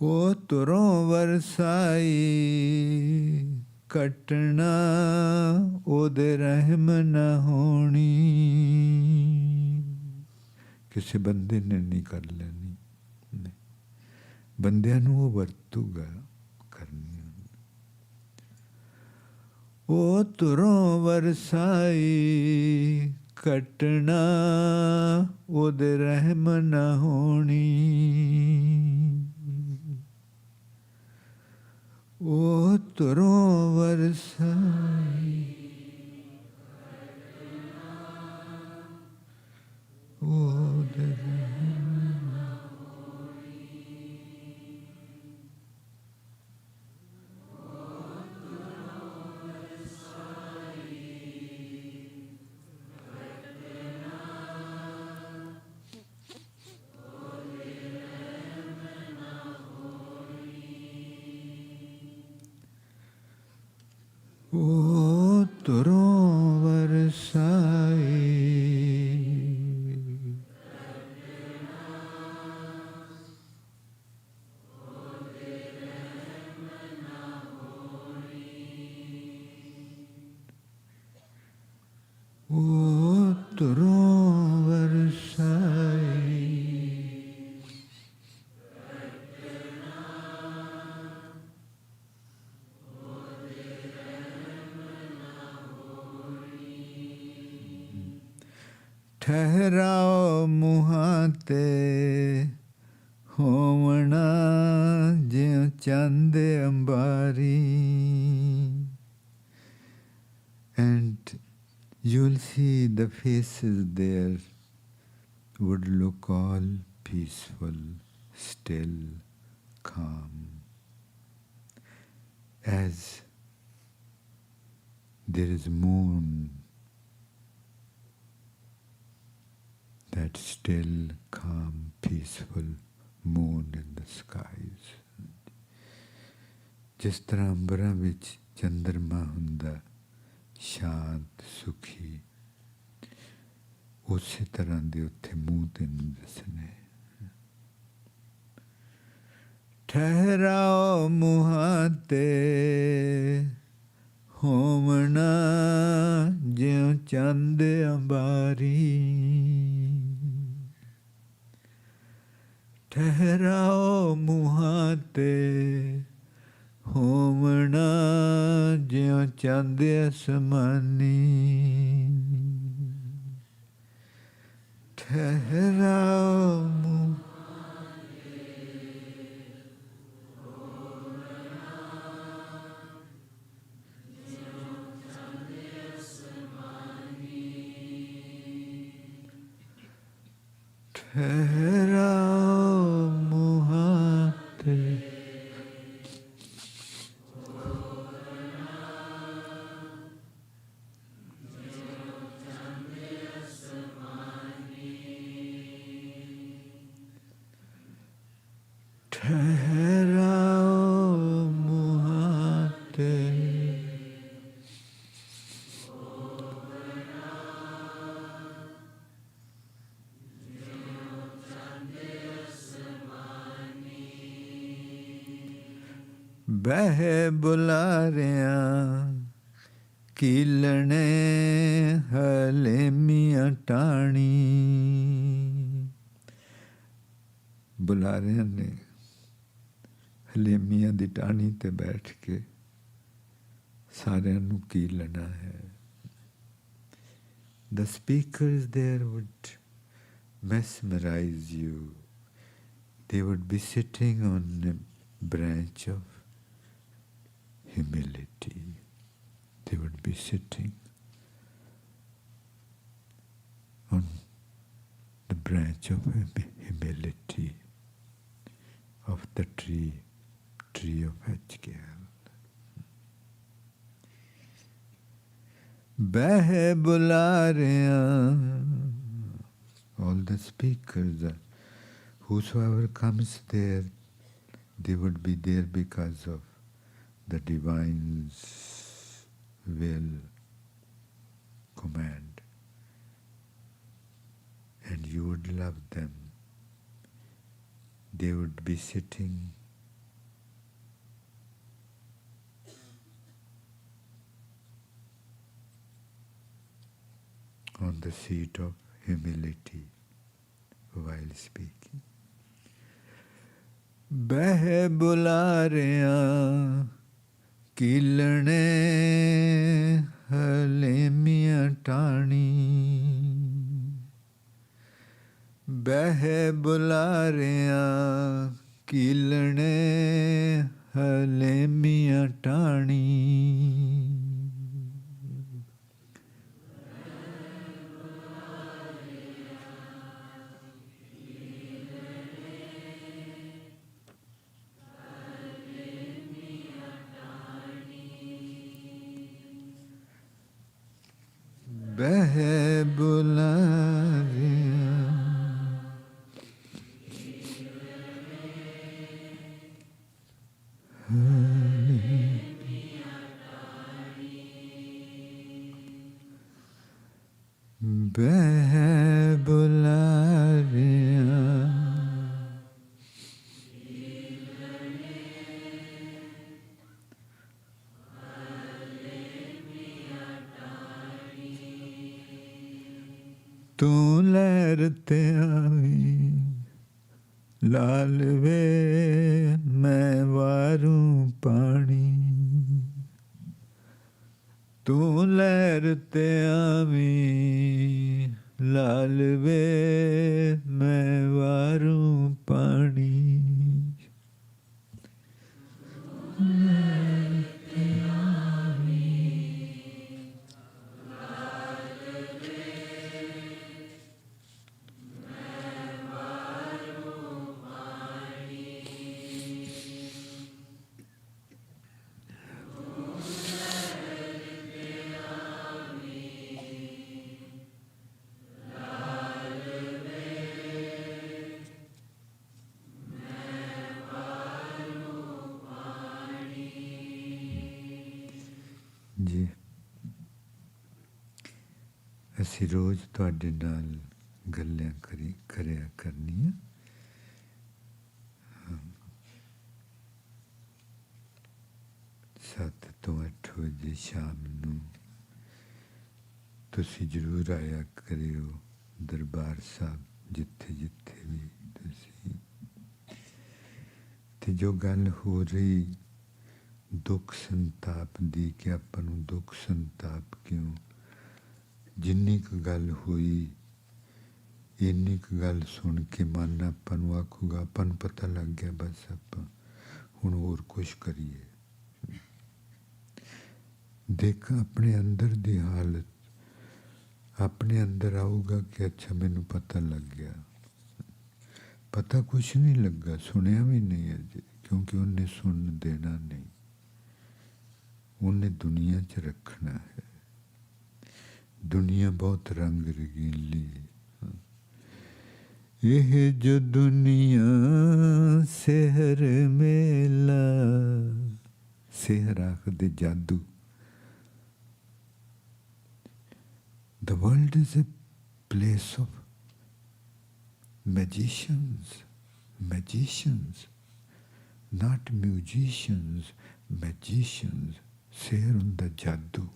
वो तुरों वरसाई घटना ओदे रहम न होनी, किसी बंदे ने नहीं कर लेनी, नहीं बंदियां नूं वो वरतूगा करनी। वो तुरों वरसाई घटना ओदे रहम न होनी, वो तुरों वरसाई ओदे रहम न होनी। वो तुरों वरसाई वो तुरों वरसाई ठहराओ मुहां ते होवना ज्यों चंद अंबारी, and you'll see the faces there would look all peaceful, still, calm, as there is moon, that still, calm, peaceful moon in the skies. जिस तरह अंबरां विच चंद्रमा हुंदा शांत सुखी, उसी तरह दे उत्थे मूंह तैनूं दसने। ठहराओ मुहां ते होवना ज्यों चंद अंबारी, ठहराओ मुहां ते होवना ज्यों चंद असमानी, ठहराओ मुहां ठहराओ मुहां ते ठहराओ मुहां ते बह बुलारियां कीलने हलेमियां टाणी, बुलारियां ने हलेमियां दी टाणी ते बैठ के सारियां नूं कीलना है। The speakers there would mesmerize you. They would be sitting on a branch of humility. They would be sitting on the branch of humility of the tree of HKL. Beh bulariyan, all the speakers, whosoever comes there, they would be there because of the Divine's will, command, and you would love them, they would be sitting on the seat of humility while speaking. ਬਹਿ ਬੁਲਾਰਿਆਂ ਕੀਲਣੇ ਹਲੇਮੀਆਂ ਟਾਣੀ, ਬਹਿ ਬੁਲਾਰਿਆਂ ਕੀਲਣੇ ਹਲੇਮੀਆਂ ਟਾਣੀ, ਬਹਿ ਬੁਲਾਰਿਆਂ ਬਹਿ ਬੁਲਾਰਿਆਂ ਤੂੰ ਲਹਿਰ ਤੇ ਆਵੀਂ ਲਾਲ ਵੇ ਮੈਂ ਵਾਰੂ ਪਾਣੀ, ਤੂੰ ਲਹਿਰ ਤੇ ਆਵੀਂ ਲਾਲ ਵੇ ਮੈਂ ਵਾਰੂ ਪਾਣੀ, ਜੀ ਅਸੀਂ ਰੋਜ਼ ਤੁਹਾਡੇ ਨਾਲ ਗੱਲਾਂ ਕਰਿਆ ਕਰਨੀਆਂ। 7 ਤੋਂ 8 ਵਜੇ ਸ਼ਾਮ ਨੂੰ ਤੁਸੀਂ ਜ਼ਰੂਰ ਆਇਆ ਕਰਿਓ ਦਰਬਾਰ ਸਾਹਿਬ, ਜਿੱਥੇ ਜਿੱਥੇ ਵੀ ਤੁਸੀਂ। ਤੇ ਜੋ ਗੱਲ ਹੋ ਰਹੀ ਦੁੱਖ ਸੰਤਾਪ ਦੀ, ਕਿ ਆਪਾਂ ਨੂੰ ਦੁੱਖ ਸੰਤਾਪ ਕਿਉਂ, ਜਿੰਨੀ ਕੁ ਗੱਲ ਹੋਈ ਇੰਨੀ ਕੁ ਗੱਲ ਸੁਣ ਕੇ ਮਨ ਆਪਾਂ ਨੂੰ ਆਖੂਗਾ, ਆਪਾਂ ਨੂੰ ਪਤਾ ਲੱਗ ਗਿਆ, ਬਸ ਆਪਾਂ ਹੁਣ ਹੋਰ ਕੁਛ ਕਰੀਏ। ਦੇਖ ਆਪਣੇ ਅੰਦਰ ਦੀ ਹਾਲਤ, ਆਪਣੇ ਅੰਦਰ ਆਊਗਾ ਕਿ ਅੱਛਾ ਮੈਨੂੰ ਪਤਾ ਲੱਗ ਗਿਆ। ਪਤਾ ਕੁਛ ਨਹੀਂ ਲੱਗਾ, ਸੁਣਿਆ ਵੀ ਨਹੀਂ ਅਜੇ, ਕਿਉਂਕਿ ਉਹਨੇ ਸੁਣ ਦੇਣਾ ਨਹੀਂ, ਉਹਨੇ ਦੁਨੀਆ 'ਚ ਰੱਖਣਾ ਹੈ। ਦੁਨੀਆ ਬਹੁਤ ਰੰਗ ਰੰਗੀਲੀ ਹੈ। ਇਹ ਜੋ ਦੁਨੀਆ ਸਿਹਰ ਮੇਲਾ, ਸਿਹਰ ਆਖਦੇ ਜਾਦੂ। The world is a place of magicians, not musicians, magicians। ਸਿਹਰ ਹੁੰਦਾ ਜਾਦੂ,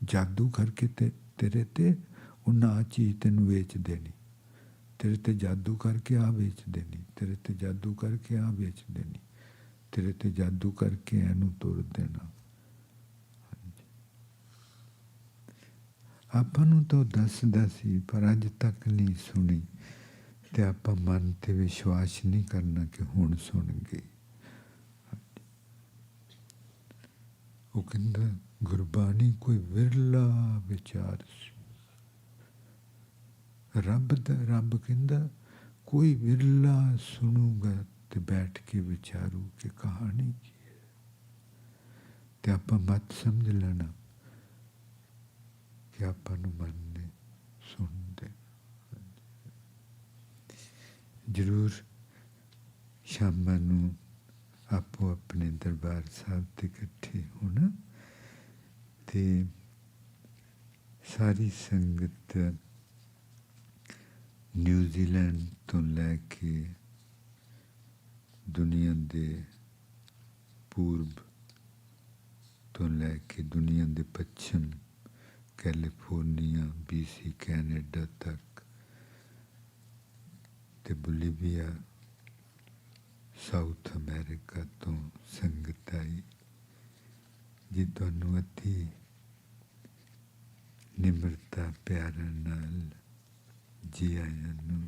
ਜਾਦੂ ਕਰਕੇ ਤੇਰੇ ਤੇ ਉਹਨਾਂ ਆ ਚੀਜ਼ ਤੈਨੂੰ ਵੇਚ ਦੇਣੀ, ਤੇਰੇ ਤੇ ਜਾਦੂ ਕਰਕੇ ਆ ਵੇਚ ਦੇਣੀ, ਤੇਰੇ ਤੇ ਜਾਦੂ ਕਰਕੇ ਆ ਵੇਚ ਦੇਣੀ, ਤੇਰੇ ਤੇ ਜਾਦੂ ਕਰਕੇ ਇਹਨੂੰ ਤੋੜ ਦੇਣਾ। ਆਪਾਂ ਨੂੰ ਤਾਂ ਦੱਸਦਾ ਸੀ, ਪਰ ਅੱਜ ਤੱਕ ਨਹੀਂ ਸੁਣੀ, ਤੇ ਆਪਾਂ ਮਨ ਤੇ ਵਿਸ਼ਵਾਸ ਨਹੀਂ ਕਰਨਾ ਕਿ ਹੁਣ ਸੁਣ ਗਏ। ਉਹ ਕਹਿੰਦਾ ਗੁਰਬਾਣੀ ਕੋਈ ਵਿਰਲਾ ਵਿਚਾਰ ਸੀ। ਰੱਬ ਕਹਿੰਦਾ ਕੋਈ ਵਿਰਲਾ ਸੁਣੂਗਾ ਤੇ ਬੈਠ ਕੇ ਵਿਚਾਰੂ ਕਿ ਕਹਾਣੀ ਕੀ ਹੈ। ਤੇ ਆਪਾਂ ਮਤ ਸਮਝ ਲੈਣਾ ਕਿ ਆਪਾਂ ਨੂੰ ਮਨ ਨੇ ਸੁਣਦੇ। ਜ਼ਰੂਰ ਸ਼ਾਮਾਂ ਨੂੰ आपो अपने दरबार साहब ते इकट्ठे होना ते सारी संगत न्यूजीलैंड तो लैके दुनिया दे पूर्व तो लैके दुनिया दे पश्चिम कैलिफोर्निया BC कैनेडा तक ते बोलीविया साउथ अमेरिका तो संगत आई जी तुहानू अति निम्रता प्यार नाल जी आयां नू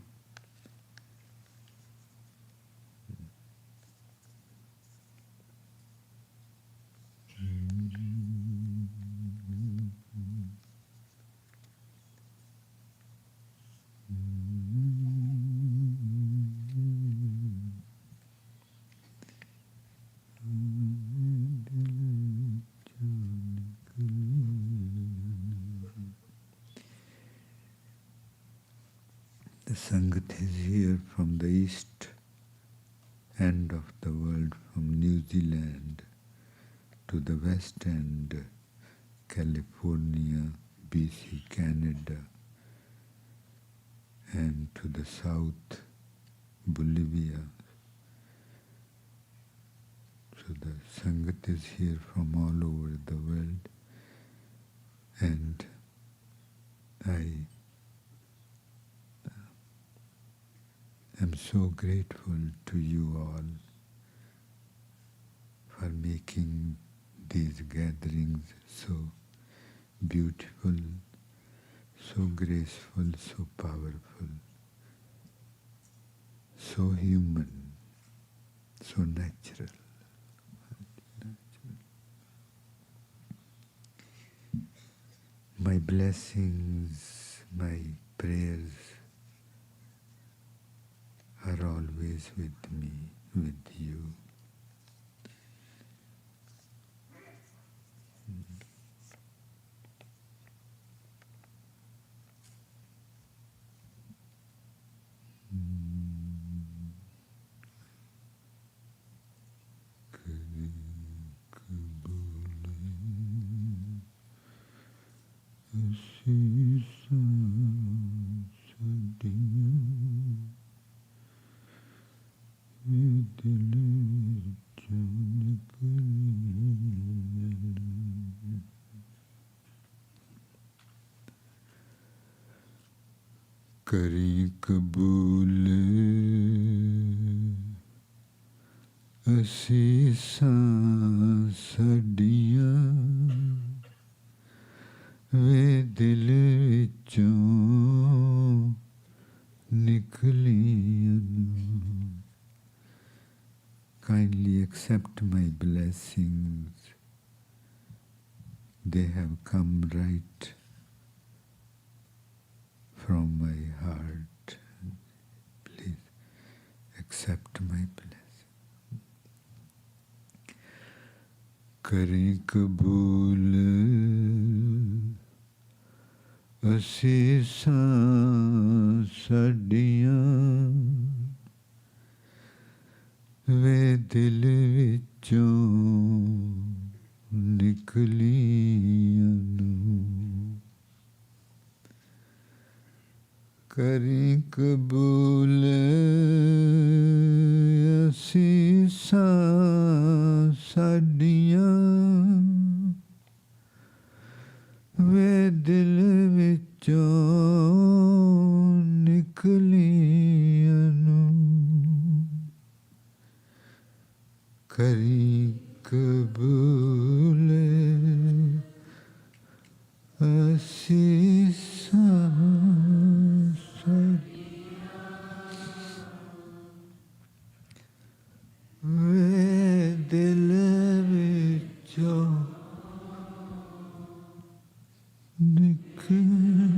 The Sangat is here from the east end of the world, from New Zealand to the west end, California, BC, Canada, and to the south, Bolivia. So the Sangat is here from all over the world, and I am so grateful to you all for making these gatherings so beautiful, so graceful, so powerful, so human, so natural. My blessings, my prayers are always with me, with you. करी कबूल असीसां साडियां वे दिल विचों निकलियां. Kindly accept my blessings. They have come right from my heart. Please accept my blessing. करें कबूल असीसां साडियां वे दिल विचों निकलियां नू. करें कबूल असीसां साडियां वे दिल विचों निकलियां नू. करें कबूल असीसां वे दिल विचों निकलियां.